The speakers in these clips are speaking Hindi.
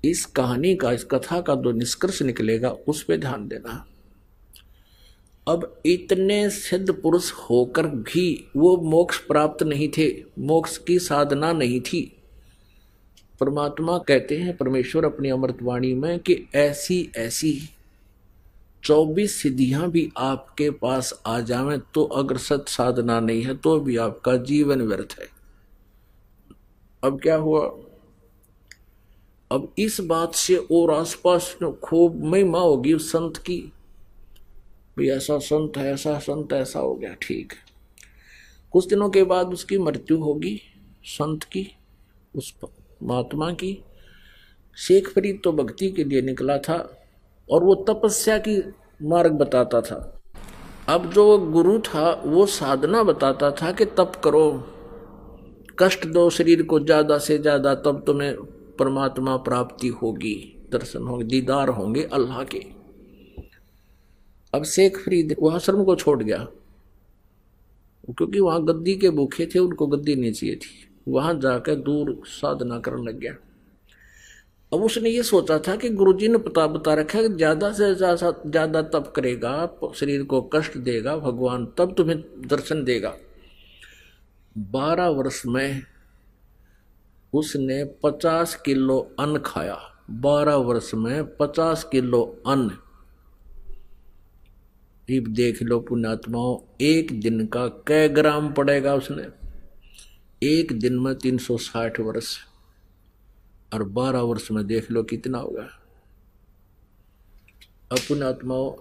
इस कहानी का, इस कथा का जो निष्कर्ष निकलेगा उस पे ध्यान देना। अब इतने सिद्ध पुरुष होकर भी वो मोक्ष प्राप्त नहीं थे, मोक्ष की साधना नहीं थी। परमात्मा कहते हैं, परमेश्वर अपनी अमृतवाणी में, कि ऐसी ऐसी 24 सिद्धियां भी आपके पास आ जावें तो अगर सत साधना नहीं है तो भी आपका जीवन व्यर्थ है। अब क्या हुआ, अब इस बात से और आसपास खूब महिमा होगी उस संत की, भाई ऐसा संत है, ऐसा संत, ऐसा हो गया, ठीक है। कुछ दिनों के बाद उसकी मृत्यु होगी, संत की, उस महात्मा की। शेख फरीद तो भक्ति के लिए निकला था और वो तपस्या की मार्ग बताता था। अब जो गुरु था वो साधना बताता था कि तप करो, कष्ट दो शरीर को ज्यादा से ज्यादा, तब तुम्हें परमात्मा प्राप्ति होगी, दर्शन होंगे, दीदार होंगे अल्लाह के। अब शेख फरीद वह आश्रम को छोड़ गया, क्योंकि वहां गद्दी के भूखे थे, उनको गद्दी नहीं चाहिए थी। वहां जाकर दूर साधना करने लग गया। अब उसने ये सोचा था कि गुरुजी ने बता रखा है कि ज्यादा से ज्यादा तप करेगा, शरीर को कष्ट देगा भगवान, तब तुम्हें दर्शन देगा। 12 वर्ष में उसने 50 किलो अन्न खाया। 12 वर्ष में 50 किलो अन्न। अब देख लो पुण्यात्माओं, एक दिन का कै ग्राम पड़ेगा उसने, एक दिन में 360 वर्ष, और 12 वर्ष में देख लो कितना होगा। अब पुण्यात्माओं,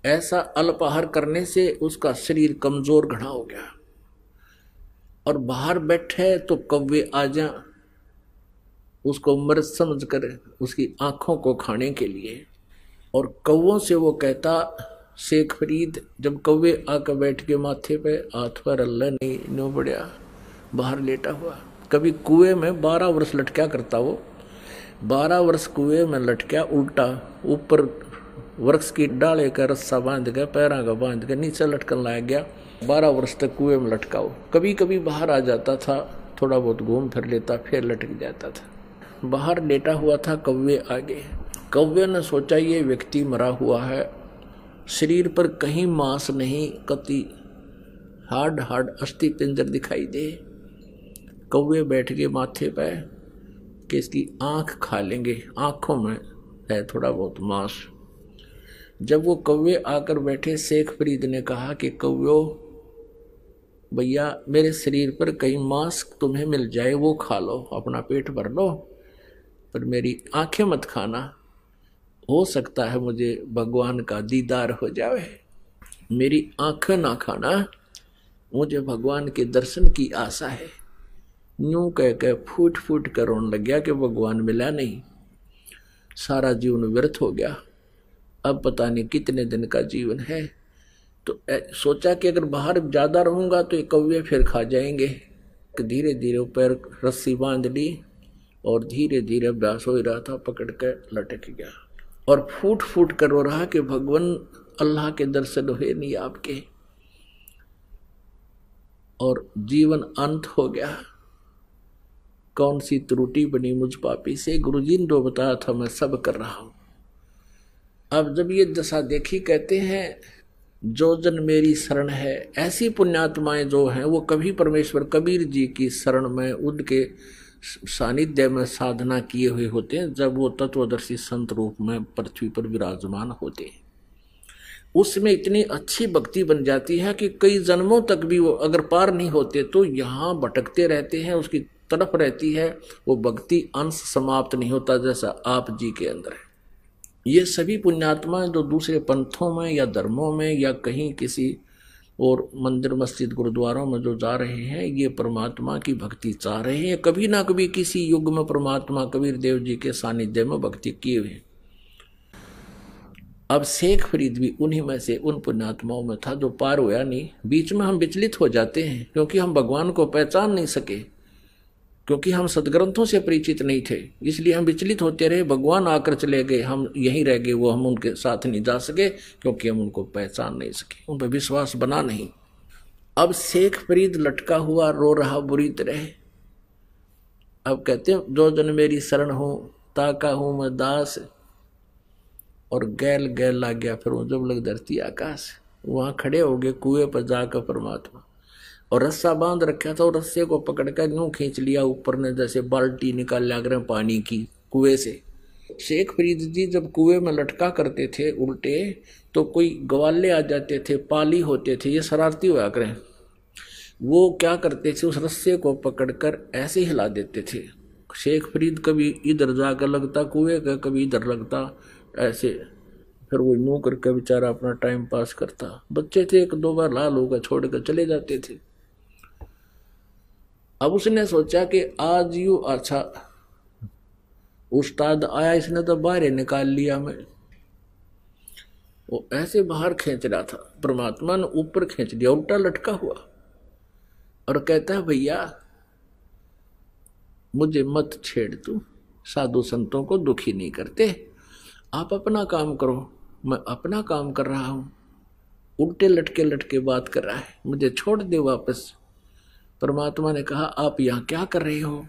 ऐसा अल्पाहार करने से उसका शरीर कमजोर घना हो गया, और बाहर बैठे तो कौवे आ जा उसको मृत समझ कर उसकी आंखों को खाने के लिए। और कौवों से वो कहता, शेख फरीद जब कौवे आकर बैठ के माथे पे हाथ पर अल्लाह नहीं नो पड़ा, बाहर लेटा हुआ। कभी कुएं में 12 वर्ष लटका करता वो, 12 वर्ष कुएं में लटका उल्टा, ऊपर वृक्ष की डाले का रस्सा बांध के, पैरों का बांध के नीचे लटकन लाया गया। 12 वर्ष तक कुएं में लटका हो। कभी कभी बाहर आ जाता था, थोड़ा बहुत घूम फिर लेता, फिर लटक जाता था। बाहर लेटा हुआ था, कौवे आ गए। कौवे ने सोचा ये व्यक्ति मरा हुआ है, शरीर पर कहीं मांस नहीं, कति हार्ड हार्ड अस्थि पिंजर दिखाई दे। कौवे बैठ गए माथे पे कि इसकी आंख खा लेंगे, आंखों में है थोड़ा बहुत मांस। जब वो कौवे आकर बैठे, शेख फरीद ने कहा कि कौवो भैया, मेरे शरीर पर कहीं मांस तुम्हें मिल जाए वो खा लो, अपना पेट भर लो, पर मेरी आंखें मत खाना, हो सकता है मुझे भगवान का दीदार हो जाए। मेरी आंखें ना खाना, मुझे भगवान के दर्शन की आशा है। यूं कह के फूट फूट कर रोने लग गया कि भगवान मिला नहीं, सारा जीवन व्यर्थ हो गया, अब पता नहीं कितने दिन का जीवन है। तो सोचा कि अगर बाहर ज्यादा रहूंगा तो ये कौवे फिर खा जाएंगे। धीरे धीरे पैर रस्सी बांध ली और धीरे धीरे अभ्यास हो रहा था, पकड़ के लटक गया और फूट फूट कर रो रहा कि भगवान, अल्लाह के दर्शन हुए नहीं आपके, और जीवन अंत हो गया। कौन सी त्रुटि बनी मुझ पापी से, गुरुजी ने जो बताया था मैं सब कर रहा हूं। अब जब ये दशा देखी, कहते हैं जो जन मेरी शरण है, ऐसी पुण्यात्माएं जो हैं वो कभी परमेश्वर कबीर जी की शरण में, उनके सानिध्य में साधना किए हुए होते हैं, जब वो तत्वदर्शी संत रूप में पृथ्वी पर विराजमान होते हैं। उसमें इतनी अच्छी भक्ति बन जाती है कि कई जन्मों तक भी वो अगर पार नहीं होते तो यहाँ भटकते रहते हैं, उसकी तरफ रहती है वो भक्ति, अंश समाप्त नहीं होता, जैसा आप जी के अंदर है। ये सभी पुण्यात्मा जो दूसरे पंथों में या धर्मों में या कहीं किसी और मंदिर मस्जिद गुरुद्वारों में जो जा रहे हैं, ये परमात्मा की भक्ति चाह रहे हैं, कभी ना कभी किसी युग में परमात्मा कबीर देव जी के सानिध्य में भक्ति किए हुए। अब शेख फरीद भी उन्हीं में से, उन पुण्यात्माओं में था जो पार हुआ नहीं। बीच में हम विचलित हो जाते हैं क्योंकि हम भगवान को पहचान नहीं सके, क्योंकि हम सदग्रंथों से परिचित नहीं थे, इसलिए हम विचलित होते रहे। भगवान आकर चले गए, हम यहीं रह गए, वो हम उनके साथ नहीं जा सके क्योंकि हम उनको पहचान नहीं सके, उन पर विश्वास बना नहीं। अब शेख फरीद लटका हुआ रो रहा बुरी तरह। अब कहते हैं जो जन मेरी शरण हो ताका हूं मैं दास, और गैल गैल लग गया। फिर वो जब लग धरती आकाश, वहां खड़े हो गए कुएं पर जाकर परमात्मा, और रस्सा बांध रखा था, और रस्से को पकड़कर यूं खींच लिया ऊपर ने, जैसे बाल्टी निकाल लिया करें पानी की कुएं से। शेख फरीद जी जब कुएं में लटका करते थे उल्टे, तो कोई ग्वाले आ जाते थे, पाली होते थे, ये शरारती हुआ करें, वो क्या करते थे उस रस्से को पकड़कर ऐसे हिला देते थे। शेख फरीद कभी इधर जाकर लगता कुएं का, कभी इधर लगता ऐसे, फिर वो यूं करके बेचारा अपना टाइम पास करता। बच्चे थे, एक दो बार लाल होकर छोड़कर चले जाते थे। अब उसने सोचा कि आज यू अच्छा उस्ताद आया, इसने तो बाहर निकाल लिया मैं। वो ऐसे बाहर खींच रहा था, परमात्मा ने ऊपर खींच दिया, उल्टा लटका हुआ, और कहता है भैया मुझे मत छेड़, तू साधु संतों को दुखी नहीं करते, आप अपना काम करो, मैं अपना काम कर रहा हूं। उल्टे लटके लटके बात कर रहा है, मुझे छोड़ दे वापस। परमात्मा ने कहा आप यहां क्या कर रहे हो?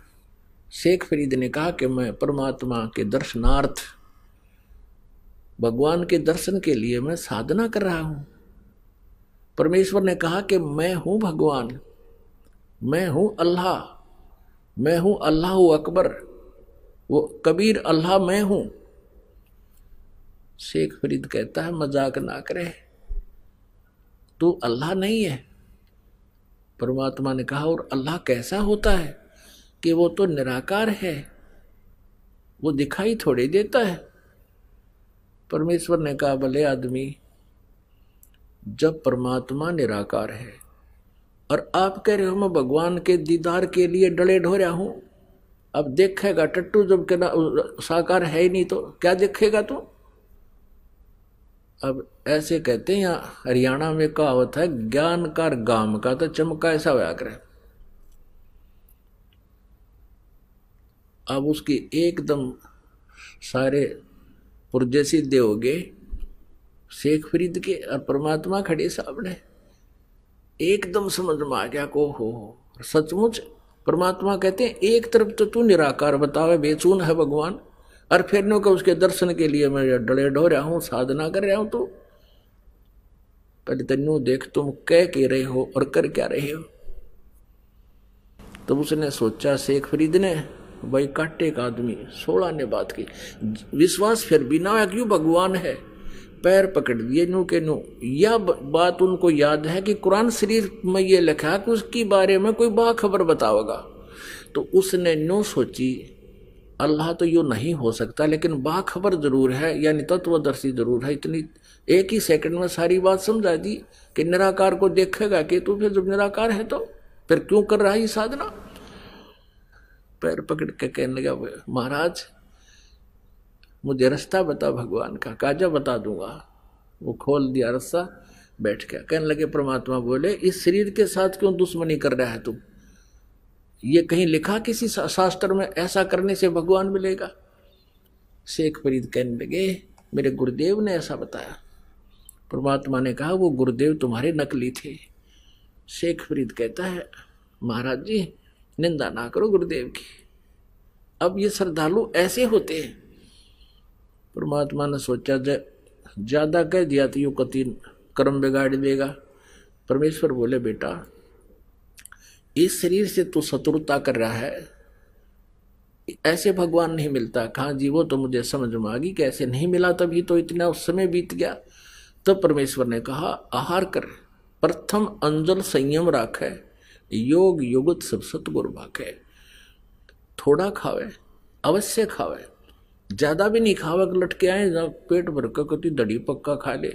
शेख फरीद ने कहा कि मैं परमात्मा के दर्शनार्थ, भगवान के दर्शन के लिए मैं साधना कर रहा हूं। परमेश्वर ने कहा कि मैं हूं भगवान, मैं हूं अल्लाह, मैं हूं अल्लाह अकबर, वो कबीर अल्लाह मैं हूं। शेख फरीद कहता है मजाक ना करे, तू अल्लाह नहीं है। परमात्मा ने कहा और अल्लाह कैसा होता है कि वो तो निराकार है, वो दिखाई थोड़ी देता है। परमेश्वर ने कहा भले आदमी, जब परमात्मा निराकार है और आप कह रहे हो मैं भगवान के दीदार के लिए डले ढोरा हूं, अब देखेगा टट्टू जब के साकार है ही नहीं तो क्या देखेगा तू? अब ऐसे कहते हैं यहाँ हरियाणा में कहावत है, ज्ञान का गाम का तो चमका ऐसा होया करे। अब उसकी एकदम सारे पुर्जे सीधे हो गए शेख फरीद के, और परमात्मा खड़े सामने, एकदम समझ में आ गया को हो सचमुच। परमात्मा कहते हैं एक तरफ तो तू निराकार बतावे बेचून है भगवान, और फिर नो का उसके दर्शन के लिए मैं डले ढो रहा हूं, साधना कर रहा हूं। तो पहले तेनू देख तुम कह के रहे हो और कर क्या रहे हो। तब उसने सोचा शेख फरीद ने, भाई काटे का आदमी 16 ने बात की, विश्वास फिर भी ना क्यों भगवान है, पैर पकड़ दिए नू के नू। यह बात उनको याद है कि कुरान शरीफ में ये लिखा कि उसके बारे में कोई बाखबर बताओगा। तो उसने नो सोची अल्लाह तो यूँ नहीं हो सकता, लेकिन बाखबर जरूर है, यानी तत्वदर्शी जरूर है। इतनी एक ही सेकंड में सारी बात समझा दी कि निराकार को देखेगा कि तू फिर जब निराकार है तो फिर क्यों कर रहा है ये साधना। पैर पकड़ के कहने लगा महाराज मुझे रास्ता बता भगवान का, काजा बता दूंगा। वो खोल दिया रास्ता, बैठ गया। कहने लगे परमात्मा बोले इस शरीर के साथ क्यों दुश्मनी कर रहा है तू? ये कहीं लिखा किसी शास्त्र में ऐसा करने से भगवान मिलेगा? शेख फरीद कहने लगे मेरे गुरुदेव ने ऐसा बताया। परमात्मा ने कहा वो गुरुदेव तुम्हारे नकली थे। शेख फरीद कहता है महाराज जी निंदा ना करो गुरुदेव की, अब ये श्रद्धालु ऐसे होते हैं। परमात्मा ने सोचा ज्यादा कह दिया तो यू कति कर्म बिगाड़ देगा। परमेश्वर बोले बेटा इस शरीर से तू शत्रुता कर रहा है, ऐसे भगवान नहीं मिलता। कहाँ जी वो तो मुझे समझ में आ गई कैसे नहीं मिला, तभी तो इतना उस समय बीत गया। तब तो परमेश्वर ने कहा आहार कर, प्रथम अंजल संयम राखे, योग युगत सब सतगुरु भाखे। थोड़ा खावे अवश्य खावे, ज्यादा भी नहीं खावे कि लटके आए जहाँ पेट भर कर कति दड़ी पक्का खा ले,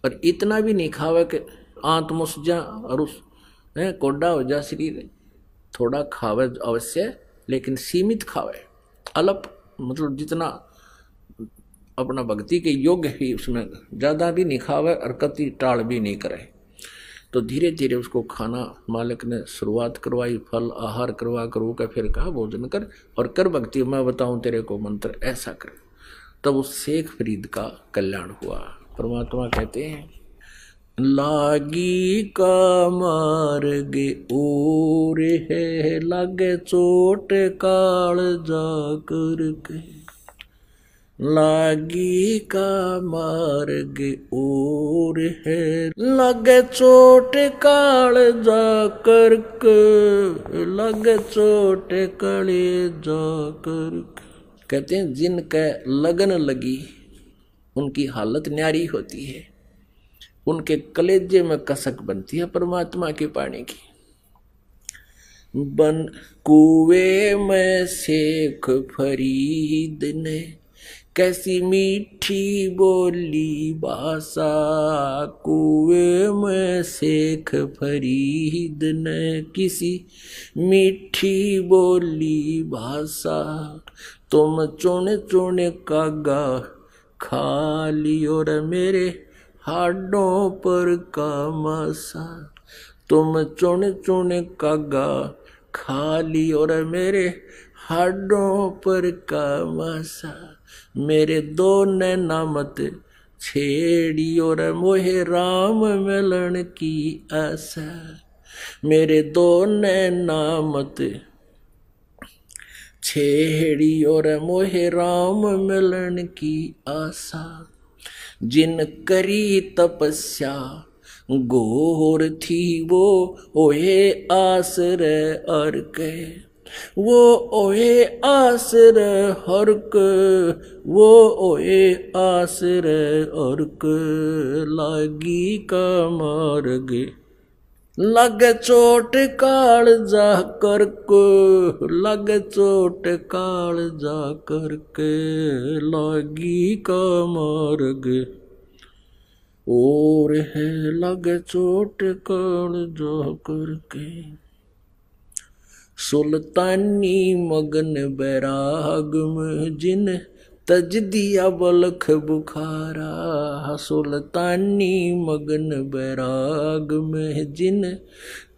और इतना भी नहीं खावे कि आंत मुस जा और उस कोडा हो जा शरीर। थोड़ा खावे अवश्य, लेकिन सीमित खावे, अल्प, मतलब जितना अपना भक्ति के योग्य ही, उसमें ज़्यादा भी नहीं खावे और कति टाल भी नहीं करे। तो धीरे धीरे उसको खाना मालिक ने शुरुआत करवाई, फल आहार करवा कर फिर कहा भोजन कर और कर भक्ति, मैं बताऊं तेरे को मंत्र ऐसा कर। तब उस शेख फरीद का कल्याण हुआ। परमात्मा कहते हैं लागी का मार्ग और है, लागे चोट काल जाकर के। लागी का मार्ग और है, लगे चोट काल जाकर के, लगे चोट कले जाकर के। कहते हैं जिनके लगन लगी उनकी हालत न्यारी होती है, उनके कलेजे में कसक बनती है परमात्मा के पानी की। बन कुएं में शेख फरीद ने कैसी मीठी बोली भाषा, कुएं में शेख फरीद ने किसी मीठी बोली भाषा। तुम चुन चुन कागा खा लियो रे मेरे हाडों पर का मासा। तुम चुन चुन कागा खा लियो रे मेरे हाडों पर का मासा। मेरे दो नैना मत छेड़ियो रे मोहे राम मिलन की आशा। मेरे दो नैना मत छेड़ियो रे मोहे राम मिलन की आशा। जिन करी तपस्या घोर थी वो ओहे आसरे हर के। वो ओहे आसरे हर के, वो ओहे आसरे हर के। लागी का मार्ग लग चोट काल जा कर को, लग चोट काल जा कर के। लागी का मार्ग और है, लग चोट काल जा कर के। सुल्तानी मगन बैराग में जिन तज दिया बलख बुखारा। सुल्तानी मगन बैराग में जिन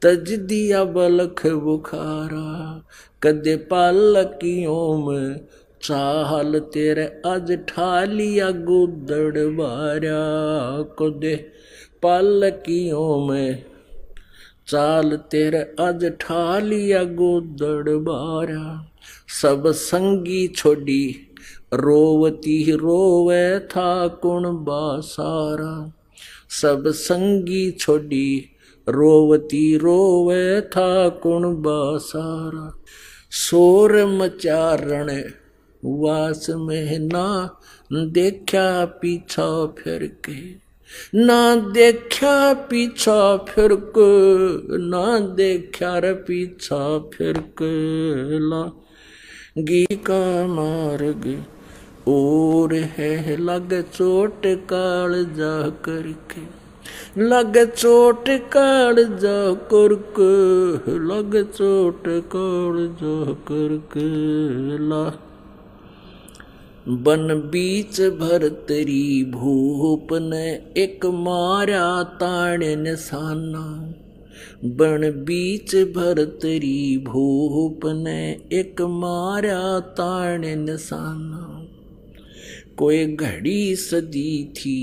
तज दिया बलख बुखारा। कदे पालकियों में चाहल तेरे आज ठालिया गुदड़ बारा। कदे पालकियों में चाल तेरे आज ठालिया गुदड़ बारा। सब संगी छोड़ी रोवती रोवे था कुण बासारा। सब संगी छोड़ी रोवती रोवे था कुण बासारा। शोर मचारण वास में ना देखा पीछा फिर के। ना देखा पीछा फिर के, ना देखा रे पीछा फिर के। लागी का मार्ग और है, लग चोट काल जा करके। लग चोट काल जा करके, लग चोट काल जा करके। ला बन बीच भरतरी भूप ने एक मारा ताण निशाना। बन बीच भरतरी भूप ने एक मारा ताण निशाना। कोई घड़ी सदी थी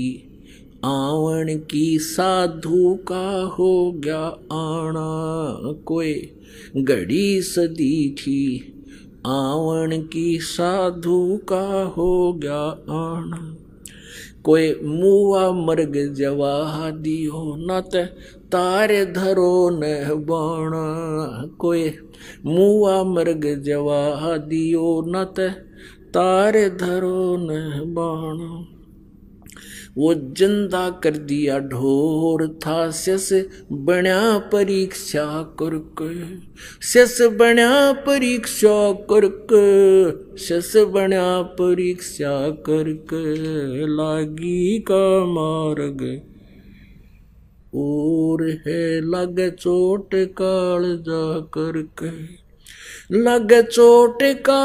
आवन की, साधु का हो गया आना। कोई घड़ी सदी थी आवन की, साधु का हो गया आना। कोई मुआ मर्ग जवा दियो न तारे धरो न बाणा। कोई मुआ मर्ग जवा दियो न तारे धरो न बाणा। वो जिंदा कर दिया ढोर था सस बण्या परीक्षा करके। सस बण्या परीक्षा करके, सस बण्या परीक्षा करके। लागी का मार्ग और है, लग चोट काल जा करके। लग चोट का